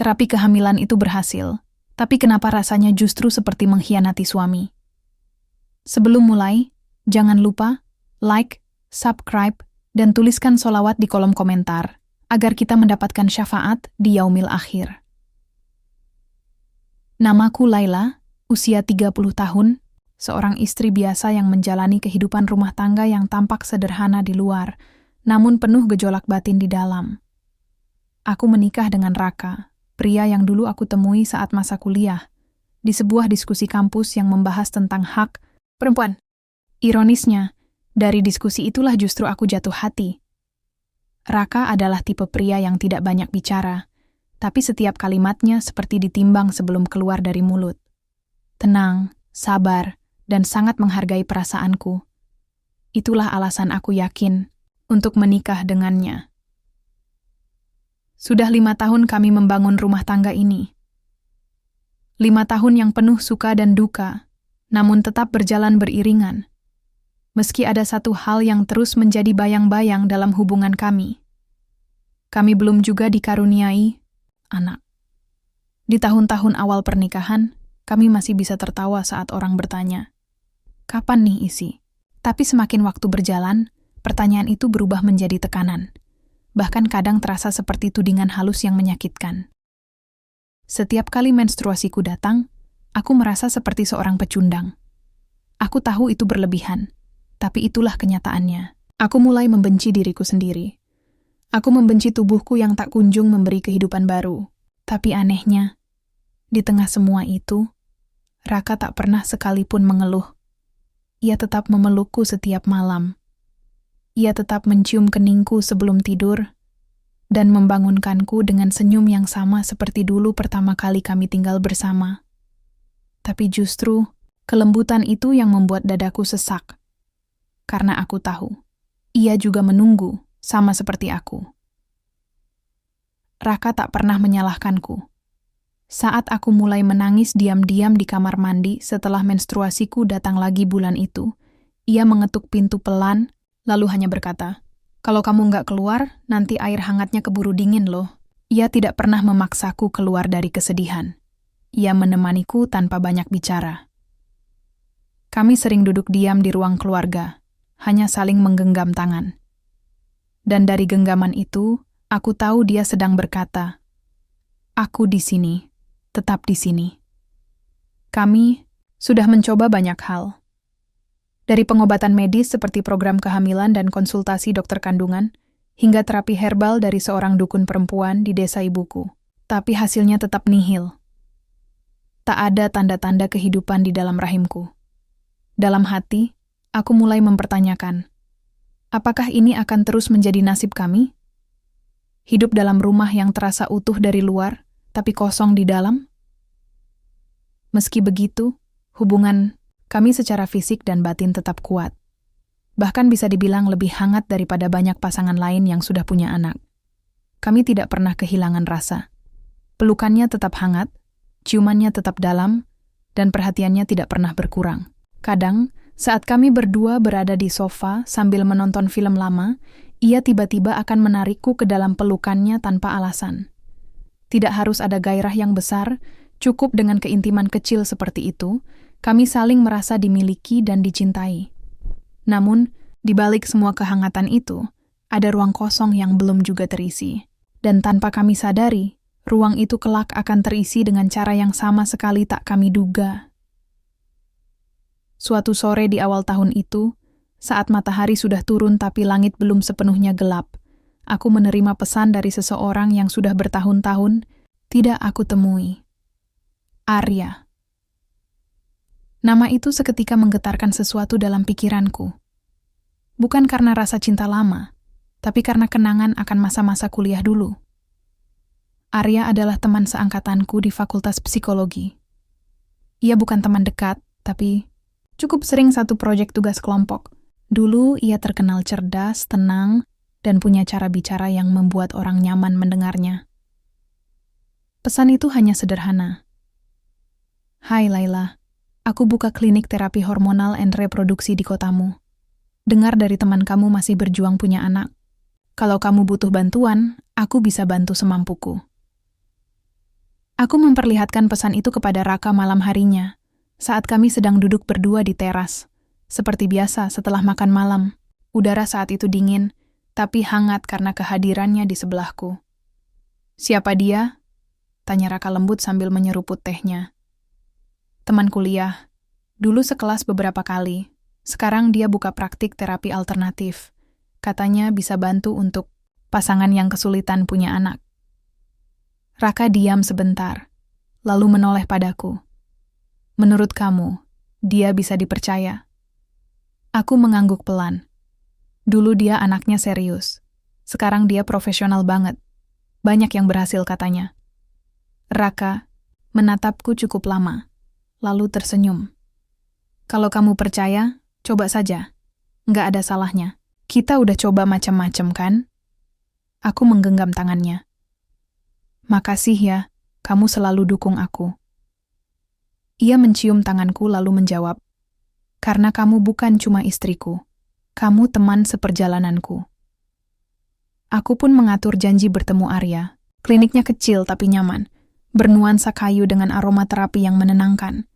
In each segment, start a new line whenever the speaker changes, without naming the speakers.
Terapi kehamilan itu berhasil, tapi kenapa rasanya justru seperti mengkhianati suami? Sebelum mulai, jangan lupa like, subscribe, dan tuliskan sholawat di kolom komentar, agar kita mendapatkan syafaat di yaumil akhir. Namaku Laila, usia 30 tahun, seorang istri biasa yang menjalani kehidupan rumah tangga yang tampak sederhana di luar, namun penuh gejolak batin di dalam. Aku menikah dengan Raka, pria yang dulu aku temui saat masa kuliah, di sebuah diskusi kampus yang membahas tentang hak perempuan. Ironisnya, dari diskusi itulah justru aku jatuh hati. Raka adalah tipe pria yang tidak banyak bicara, tapi setiap kalimatnya seperti ditimbang sebelum keluar dari mulut. Tenang, sabar, dan sangat menghargai perasaanku. Itulah alasan aku yakin untuk menikah dengannya. Sudah 5 tahun kami membangun rumah tangga ini. 5 tahun yang penuh suka dan duka, namun tetap berjalan beriringan. Meski ada satu hal yang terus menjadi bayang-bayang dalam hubungan kami. Kami belum juga dikaruniai anak. Di tahun-tahun awal pernikahan, kami masih bisa tertawa saat orang bertanya, "Kapan nih isi?" Tapi semakin waktu berjalan, pertanyaan itu berubah menjadi tekanan. Bahkan kadang terasa seperti tudingan halus yang menyakitkan. Setiap kali menstruasiku datang, aku merasa seperti seorang pecundang. Aku tahu itu berlebihan, tapi itulah kenyataannya. Aku mulai membenci diriku sendiri. Aku membenci tubuhku yang tak kunjung memberi kehidupan baru. Tapi anehnya, di tengah semua itu, Raka tak pernah sekalipun mengeluh. Ia tetap memelukku setiap malam. Ia tetap mencium keningku sebelum tidur dan membangunkanku dengan senyum yang sama seperti dulu pertama kali kami tinggal bersama. Tapi justru, kelembutan itu yang membuat dadaku sesak. Karena aku tahu, ia juga menunggu sama seperti aku. Raka tak pernah menyalahkanku. Saat aku mulai menangis diam-diam di kamar mandi setelah menstruasiku datang lagi bulan itu, ia mengetuk pintu pelan, lalu hanya berkata, "Kalau kamu nggak keluar, nanti air hangatnya keburu dingin loh." Ia tidak pernah memaksaku keluar dari kesedihan. Ia menemaniku tanpa banyak bicara. Kami sering duduk diam di ruang keluarga, hanya saling menggenggam tangan. Dan dari genggaman itu, aku tahu dia sedang berkata, "Aku di sini, tetap di sini." Kami sudah mencoba banyak hal. Dari pengobatan medis seperti program kehamilan dan konsultasi dokter kandungan, hingga terapi herbal dari seorang dukun perempuan di desa ibuku. Tapi hasilnya tetap nihil. Tak ada tanda-tanda kehidupan di dalam rahimku. Dalam hati, aku mulai mempertanyakan, apakah ini akan terus menjadi nasib kami? Hidup dalam rumah yang terasa utuh dari luar, tapi kosong di dalam? Meski begitu, hubungan kami secara fisik dan batin tetap kuat. Bahkan bisa dibilang lebih hangat daripada banyak pasangan lain yang sudah punya anak. Kami tidak pernah kehilangan rasa. Pelukannya tetap hangat, ciumannya tetap dalam, dan perhatiannya tidak pernah berkurang. Kadang, saat kami berdua berada di sofa sambil menonton film lama, ia tiba-tiba akan menarikku ke dalam pelukannya tanpa alasan. Tidak harus ada gairah yang besar, cukup dengan keintiman kecil seperti itu, kami saling merasa dimiliki dan dicintai. Namun, di balik semua kehangatan itu, ada ruang kosong yang belum juga terisi. Dan tanpa kami sadari, ruang itu kelak akan terisi dengan cara yang sama sekali tak kami duga. Suatu sore di awal tahun itu, saat matahari sudah turun tapi langit belum sepenuhnya gelap, aku menerima pesan dari seseorang yang sudah bertahun-tahun tidak aku temui. Arya. Nama itu seketika menggetarkan sesuatu dalam pikiranku. Bukan karena rasa cinta lama, tapi karena kenangan akan masa-masa kuliah dulu. Arya adalah teman seangkatanku di Fakultas Psikologi. Ia bukan teman dekat, tapi cukup sering satu proyek tugas kelompok. Dulu ia terkenal cerdas, tenang, dan punya cara bicara yang membuat orang nyaman mendengarnya. Pesan itu hanya sederhana. "Hai Laila, aku buka klinik terapi hormonal dan reproduksi di kotamu. Dengar dari teman kamu masih berjuang punya anak. Kalau kamu butuh bantuan, aku bisa bantu semampuku." Aku memperlihatkan pesan itu kepada Raka malam harinya, saat kami sedang duduk berdua di teras. Seperti biasa setelah makan malam, udara saat itu dingin, tapi hangat karena kehadirannya di sebelahku. "Siapa dia?" tanya Raka lembut sambil menyeruput tehnya. "Teman kuliah. Dulu sekelas beberapa kali. Sekarang dia buka praktik terapi alternatif. Katanya bisa bantu untuk pasangan yang kesulitan punya anak." Raka diam sebentar, lalu menoleh padaku. "Menurut kamu, dia bisa dipercaya?" Aku mengangguk pelan. Dulu dia anaknya serius. Sekarang dia profesional banget. Banyak yang berhasil katanya. Raka menatapku cukup lama, lalu tersenyum. "Kalau kamu percaya, coba saja. Nggak ada salahnya. Kita udah coba macam-macam kan?" Aku menggenggam tangannya. "Makasih ya, kamu selalu dukung aku." Ia mencium tanganku lalu menjawab, "Karena kamu bukan cuma istriku, kamu teman seperjalananku." Aku pun mengatur janji bertemu Arya. Kliniknya kecil tapi nyaman, bernuansa kayu dengan aroma terapi yang menenangkan.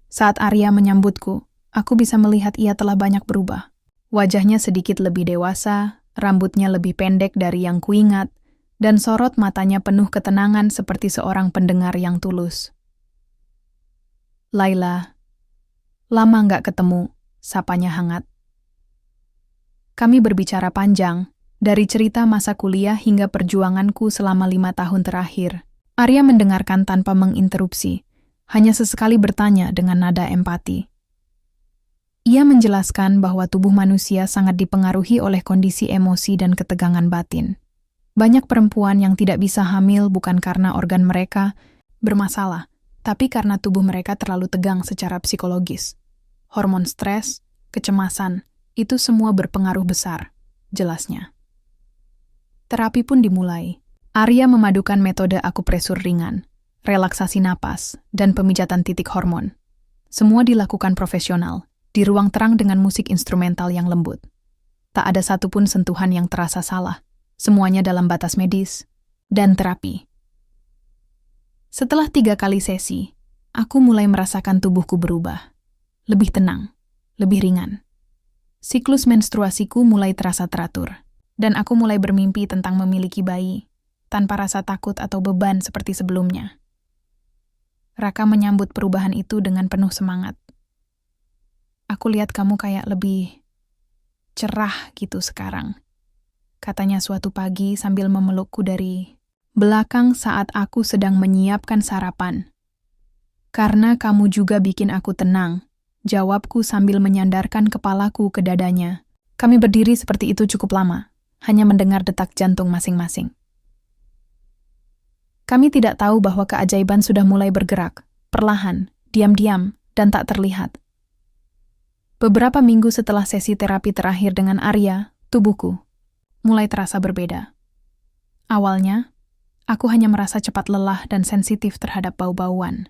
Saat Arya menyambutku, aku bisa melihat ia telah banyak berubah. Wajahnya sedikit lebih dewasa, rambutnya lebih pendek dari yang kuingat, dan sorot matanya penuh ketenangan seperti seorang pendengar yang tulus. "Laila, lama nggak ketemu," sapanya hangat. Kami berbicara panjang, dari cerita masa kuliah hingga perjuanganku selama 5 tahun terakhir. Arya mendengarkan tanpa menginterupsi, hanya sesekali bertanya dengan nada empati. Ia menjelaskan bahwa tubuh manusia sangat dipengaruhi oleh kondisi emosi dan ketegangan batin. Banyak perempuan yang tidak bisa hamil bukan karena organ mereka bermasalah, tapi karena tubuh mereka terlalu tegang secara psikologis. Hormon stres, kecemasan, itu semua berpengaruh besar, jelasnya. Terapi pun dimulai. Arya memadukan metode akupresur ringan, relaksasi napas, dan pemijatan titik hormon. Semua dilakukan profesional, di ruang terang dengan musik instrumental yang lembut. Tak ada satupun sentuhan yang terasa salah. Semuanya dalam batas medis dan terapi. Setelah 3 kali sesi, aku mulai merasakan tubuhku berubah. Lebih tenang, lebih ringan. Siklus menstruasiku mulai terasa teratur, dan aku mulai bermimpi tentang memiliki bayi, tanpa rasa takut atau beban seperti sebelumnya. Raka menyambut perubahan itu dengan penuh semangat. "Aku lihat kamu kayak lebih cerah gitu sekarang," katanya suatu pagi sambil memelukku dari belakang saat aku sedang menyiapkan sarapan. "Karena kamu juga bikin aku tenang," jawabku sambil menyandarkan kepalaku ke dadanya. Kami berdiri seperti itu cukup lama, hanya mendengar detak jantung masing-masing. Kami tidak tahu bahwa keajaiban sudah mulai bergerak, perlahan, diam-diam, dan tak terlihat. Beberapa minggu setelah sesi terapi terakhir dengan Arya, tubuhku mulai terasa berbeda. Awalnya, aku hanya merasa cepat lelah dan sensitif terhadap bau-bauan.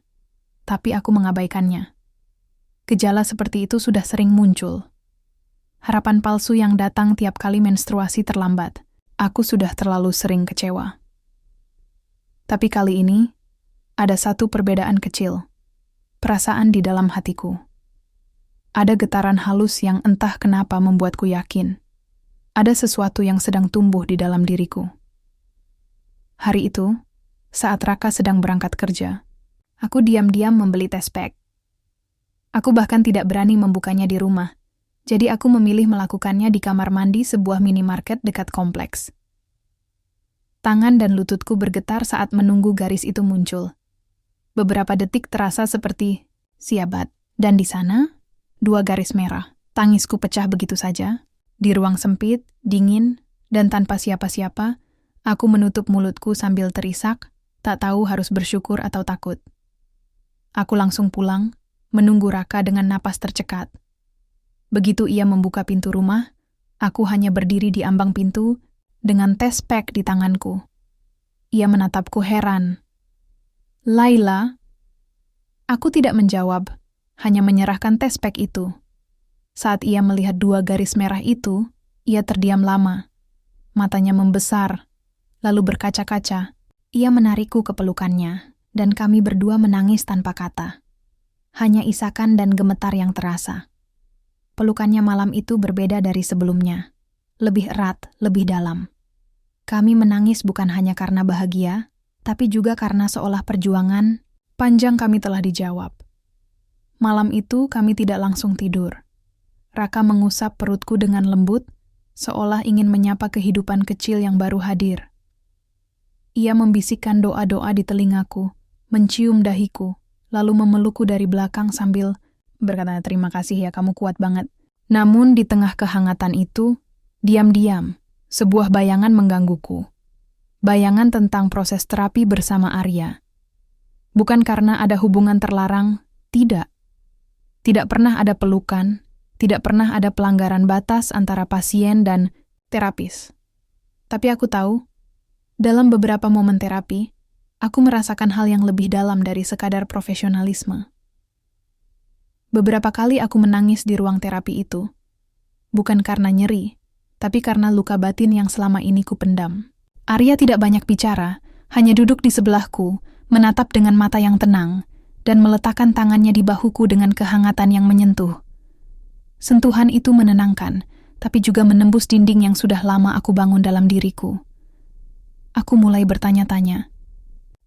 Tapi aku mengabaikannya. Gejala seperti itu sudah sering muncul. Harapan palsu yang datang tiap kali menstruasi terlambat. Aku sudah terlalu sering kecewa. Tapi kali ini, ada satu perbedaan kecil. Perasaan di dalam hatiku. Ada getaran halus yang entah kenapa membuatku yakin. Ada sesuatu yang sedang tumbuh di dalam diriku. Hari itu, saat Raka sedang berangkat kerja, aku diam-diam membeli test pack. Aku bahkan tidak berani membukanya di rumah, jadi aku memilih melakukannya di kamar mandi sebuah minimarket dekat kompleks. Tangan dan lututku bergetar saat menunggu garis itu muncul. Beberapa detik terasa seperti siabat, dan di sana, 2 garis merah. Tangisku pecah begitu saja. Di ruang sempit, dingin, dan tanpa siapa-siapa, aku menutup mulutku sambil terisak, tak tahu harus bersyukur atau takut. Aku langsung pulang, menunggu Raka dengan napas tercekat. Begitu ia membuka pintu rumah, aku hanya berdiri di ambang pintu dengan test pack di tanganku. Ia menatapku heran. "Laila?" Aku tidak menjawab, hanya menyerahkan test pack itu. Saat ia melihat 2 garis merah itu, ia terdiam lama. Matanya membesar, lalu berkaca-kaca. Ia menarikku ke pelukannya, dan kami berdua menangis tanpa kata. Hanya isakan dan gemetar yang terasa. Pelukannya malam itu berbeda dari sebelumnya. Lebih erat, lebih dalam. Kami menangis bukan hanya karena bahagia, tapi juga karena seolah perjuangan panjang kami telah dijawab. Malam itu kami tidak langsung tidur. Raka mengusap perutku dengan lembut, seolah ingin menyapa kehidupan kecil yang baru hadir. Ia membisikkan doa-doa di telingaku, mencium dahiku, lalu memelukku dari belakang sambil berkata, "Terima kasih ya, kamu kuat banget." Namun di tengah kehangatan itu, diam-diam, sebuah bayangan menggangguku. Bayangan tentang proses terapi bersama Arya. Bukan karena ada hubungan terlarang, tidak. Tidak pernah ada pelukan, tidak pernah ada pelanggaran batas antara pasien dan terapis. Tapi aku tahu, dalam beberapa momen terapi, aku merasakan hal yang lebih dalam dari sekadar profesionalisme. Beberapa kali aku menangis di ruang terapi itu, bukan karena nyeri, tapi karena luka batin yang selama ini kupendam. Arya tidak banyak bicara, hanya duduk di sebelahku, menatap dengan mata yang tenang, dan meletakkan tangannya di bahuku dengan kehangatan yang menyentuh. Sentuhan itu menenangkan, tapi juga menembus dinding yang sudah lama aku bangun dalam diriku. Aku mulai bertanya-tanya,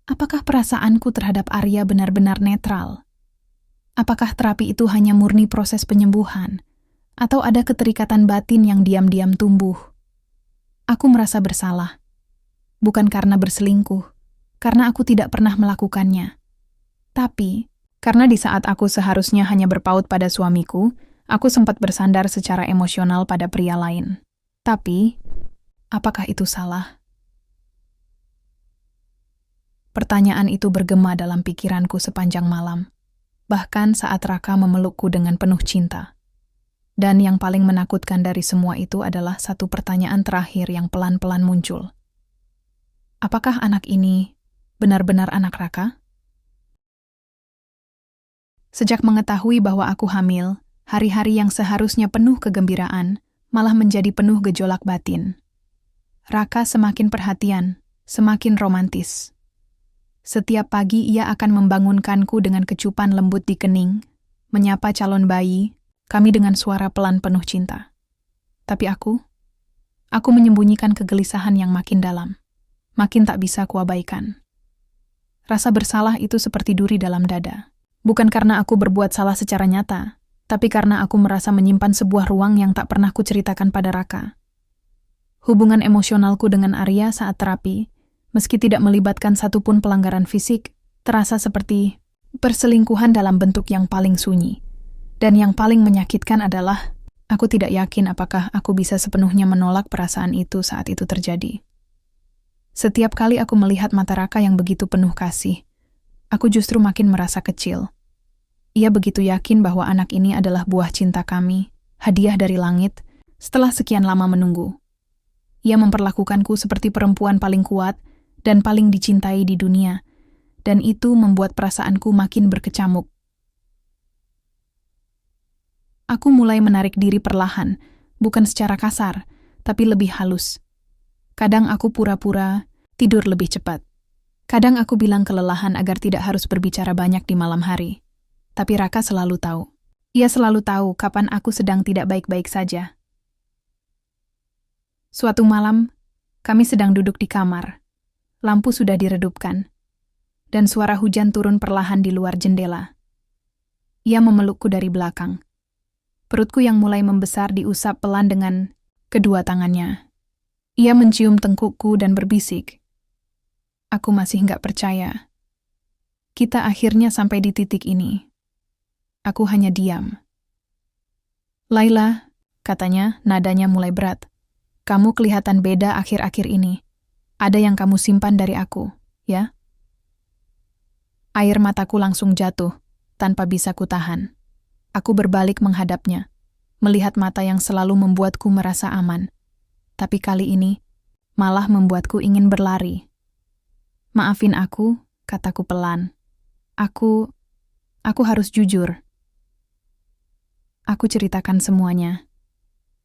apakah perasaanku terhadap Arya benar-benar netral? Apakah terapi itu hanya murni proses penyembuhan? Atau ada keterikatan batin yang diam-diam tumbuh? Aku merasa bersalah. Bukan karena berselingkuh, karena aku tidak pernah melakukannya. Tapi, karena di saat aku seharusnya hanya berpaut pada suamiku, aku sempat bersandar secara emosional pada pria lain. Tapi, apakah itu salah? Pertanyaan itu bergema dalam pikiranku sepanjang malam, bahkan saat Raka memelukku dengan penuh cinta. Dan yang paling menakutkan dari semua itu adalah satu pertanyaan terakhir yang pelan-pelan muncul. Apakah anak ini benar-benar anak Raka? Sejak mengetahui bahwa aku hamil, hari-hari yang seharusnya penuh kegembiraan malah menjadi penuh gejolak batin. Raka semakin perhatian, semakin romantis. Setiap pagi ia akan membangunkanku dengan kecupan lembut di kening, menyapa calon bayi, kami dengan suara pelan penuh cinta. Tapi aku menyembunyikan kegelisahan yang makin dalam, makin tak bisa kuabaikan. Rasa bersalah itu seperti duri dalam dada. Bukan karena aku berbuat salah secara nyata, tapi karena aku merasa menyimpan sebuah ruang yang tak pernah kuceritakan pada Raka. Hubungan emosionalku dengan Arya saat terapi, meski tidak melibatkan satupun pelanggaran fisik, terasa seperti perselingkuhan dalam bentuk yang paling sunyi. Dan yang paling menyakitkan adalah, aku tidak yakin apakah aku bisa sepenuhnya menolak perasaan itu saat itu terjadi. Setiap kali aku melihat mata Raka yang begitu penuh kasih, aku justru makin merasa kecil. Ia begitu yakin bahwa anak ini adalah buah cinta kami, hadiah dari langit, setelah sekian lama menunggu. Ia memperlakukanku seperti perempuan paling kuat dan paling dicintai di dunia, dan itu membuat perasaanku makin berkecamuk. Aku mulai menarik diri perlahan, bukan secara kasar, tapi lebih halus. Kadang aku pura-pura tidur lebih cepat. Kadang aku bilang kelelahan agar tidak harus berbicara banyak di malam hari. Tapi Raka selalu tahu. Ia selalu tahu kapan aku sedang tidak baik-baik saja. Suatu malam, kami sedang duduk di kamar. Lampu sudah diredupkan, dan suara hujan turun perlahan di luar jendela. Ia memelukku dari belakang. Perutku yang mulai membesar diusap pelan dengan kedua tangannya. Ia mencium tengkukku dan berbisik, "Aku masih nggak percaya. Kita akhirnya sampai di titik ini." Aku hanya diam. "Laila," katanya, nadanya mulai berat. "Kamu kelihatan beda akhir-akhir ini. Ada yang kamu simpan dari aku, ya?" Air mataku langsung jatuh, tanpa bisa kutahan. Aku berbalik menghadapnya, melihat mata yang selalu membuatku merasa aman. Tapi kali ini, malah membuatku ingin berlari. "Maafin aku," kataku pelan. Aku harus jujur." Aku ceritakan semuanya.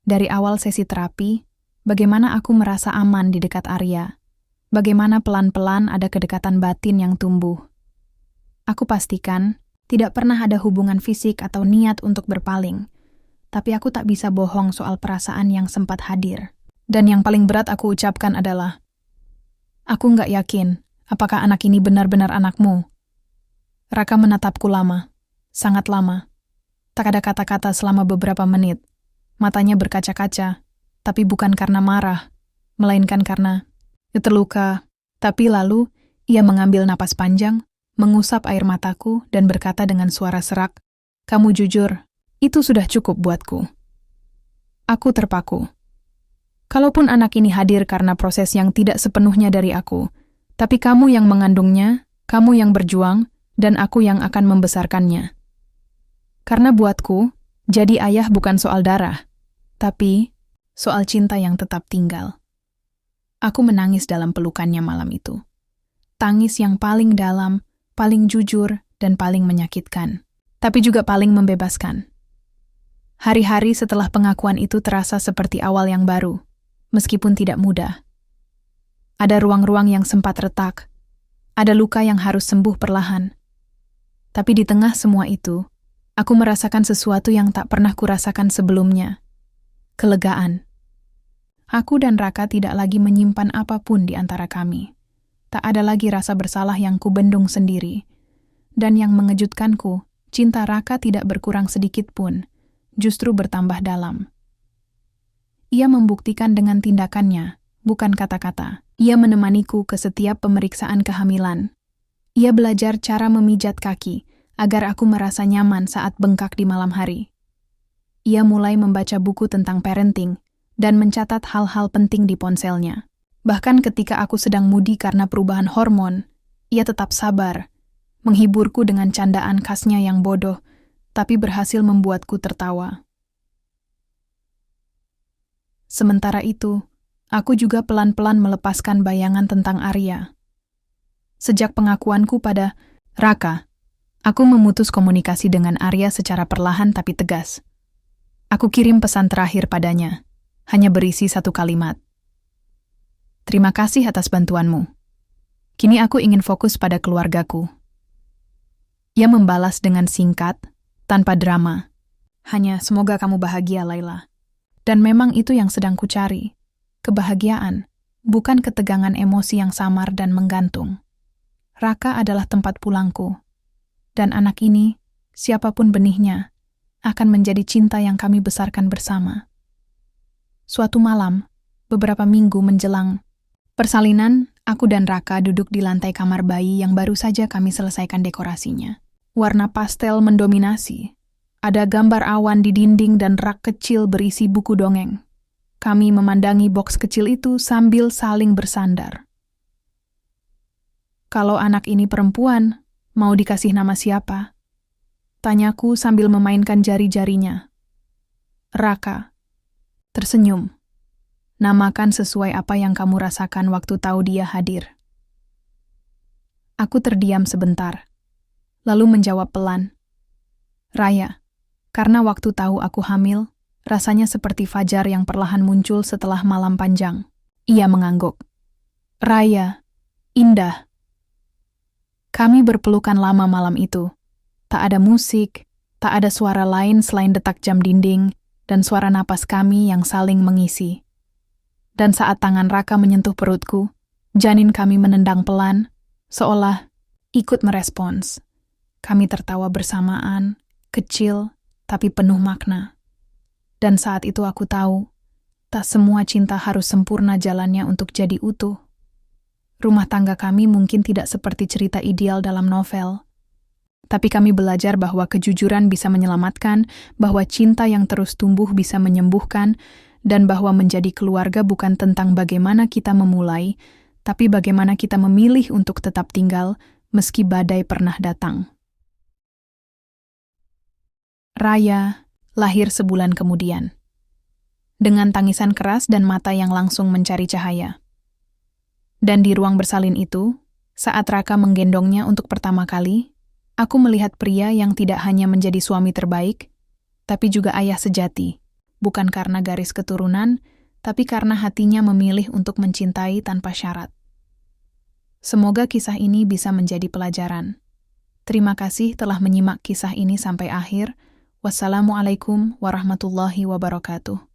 Dari awal sesi terapi, bagaimana aku merasa aman di dekat Arya. Bagaimana pelan-pelan ada kedekatan batin yang tumbuh. Aku pastikan tidak pernah ada hubungan fisik atau niat untuk berpaling, tapi aku tak bisa bohong soal perasaan yang sempat hadir. Dan yang paling berat aku ucapkan adalah, aku nggak yakin apakah anak ini benar-benar anakmu. Raka menatapku lama, sangat lama. Tak ada kata-kata selama beberapa menit. Matanya berkaca-kaca, tapi bukan karena marah, melainkan karena terluka. Tapi lalu, ia mengambil napas panjang, mengusap air mataku dan berkata dengan suara serak, "Kamu jujur, itu sudah cukup buatku." Aku terpaku. Kalaupun anak ini hadir karena proses yang tidak sepenuhnya dari aku, tapi kamu yang mengandungnya, kamu yang berjuang, dan aku yang akan membesarkannya. Karena buatku, jadi ayah bukan soal darah, tapi soal cinta yang tetap tinggal. Aku menangis dalam pelukannya malam itu. Tangis yang paling dalam, paling jujur, dan paling menyakitkan, tapi juga paling membebaskan. Hari-hari setelah pengakuan itu terasa seperti awal yang baru, meskipun tidak mudah. Ada ruang-ruang yang sempat retak, ada luka yang harus sembuh perlahan. Tapi di tengah semua itu, aku merasakan sesuatu yang tak pernah kurasakan sebelumnya. Kelegaan. Aku dan Raka tidak lagi menyimpan apapun di antara kami. Tak ada lagi rasa bersalah yang kubendung sendiri. Dan yang mengejutkanku, cinta Raka tidak berkurang sedikit pun, justru bertambah dalam. Ia membuktikan dengan tindakannya, bukan kata-kata. Ia menemaniku ke setiap pemeriksaan kehamilan. Ia belajar cara memijat kaki, agar aku merasa nyaman saat bengkak di malam hari. Ia mulai membaca buku tentang parenting dan mencatat hal-hal penting di ponselnya. Bahkan ketika aku sedang mudi karena perubahan hormon, ia tetap sabar, menghiburku dengan candaan khasnya yang bodoh, tapi berhasil membuatku tertawa. Sementara itu, aku juga pelan-pelan melepaskan bayangan tentang Arya. Sejak pengakuanku pada Raka, aku memutus komunikasi dengan Arya secara perlahan tapi tegas. Aku kirim pesan terakhir padanya, hanya berisi satu kalimat. "Terima kasih atas bantuanmu. Kini aku ingin fokus pada keluargaku." Ia membalas dengan singkat, tanpa drama. Hanya, "Semoga kamu bahagia, Laila." Dan memang itu yang sedang kucari. Kebahagiaan, bukan ketegangan emosi yang samar dan menggantung. Raka adalah tempat pulangku. Dan anak ini, siapapun benihnya, akan menjadi cinta yang kami besarkan bersama. Suatu malam, beberapa minggu menjelang persalinan, aku dan Raka duduk di lantai kamar bayi yang baru saja kami selesaikan dekorasinya. Warna pastel mendominasi. Ada gambar awan di dinding dan rak kecil berisi buku dongeng. Kami memandangi boks kecil itu sambil saling bersandar. "Kalau anak ini perempuan, mau dikasih nama siapa?" Tanyaku sambil memainkan jari-jarinya. Raka tersenyum. "Namakan sesuai apa yang kamu rasakan waktu tahu dia hadir." Aku terdiam sebentar, lalu menjawab pelan, "Raya, karena waktu tahu aku hamil, rasanya seperti fajar yang perlahan muncul setelah malam panjang." Ia mengangguk. "Raya, indah." Kami berpelukan lama malam itu. Tak ada musik, tak ada suara lain selain detak jam dinding dan suara napas kami yang saling mengisi. Dan saat tangan Raka menyentuh perutku, janin kami menendang pelan, seolah ikut merespons. Kami tertawa bersamaan, kecil, tapi penuh makna. Dan saat itu aku tahu, tak semua cinta harus sempurna jalannya untuk jadi utuh. Rumah tangga kami mungkin tidak seperti cerita ideal dalam novel. Tapi kami belajar bahwa kejujuran bisa menyelamatkan, bahwa cinta yang terus tumbuh bisa menyembuhkan, dan bahwa menjadi keluarga bukan tentang bagaimana kita memulai, tapi bagaimana kita memilih untuk tetap tinggal meski badai pernah datang. Raya lahir sebulan kemudian, dengan tangisan keras dan mata yang langsung mencari cahaya. Dan di ruang bersalin itu, saat Raka menggendongnya untuk pertama kali, aku melihat pria yang tidak hanya menjadi suami terbaik, tapi juga ayah sejati, bukan karena garis keturunan, tapi karena hatinya memilih untuk mencintai tanpa syarat. Semoga kisah ini bisa menjadi pelajaran. Terima kasih telah menyimak kisah ini sampai akhir. Wassalamualaikum warahmatullahi wabarakatuh.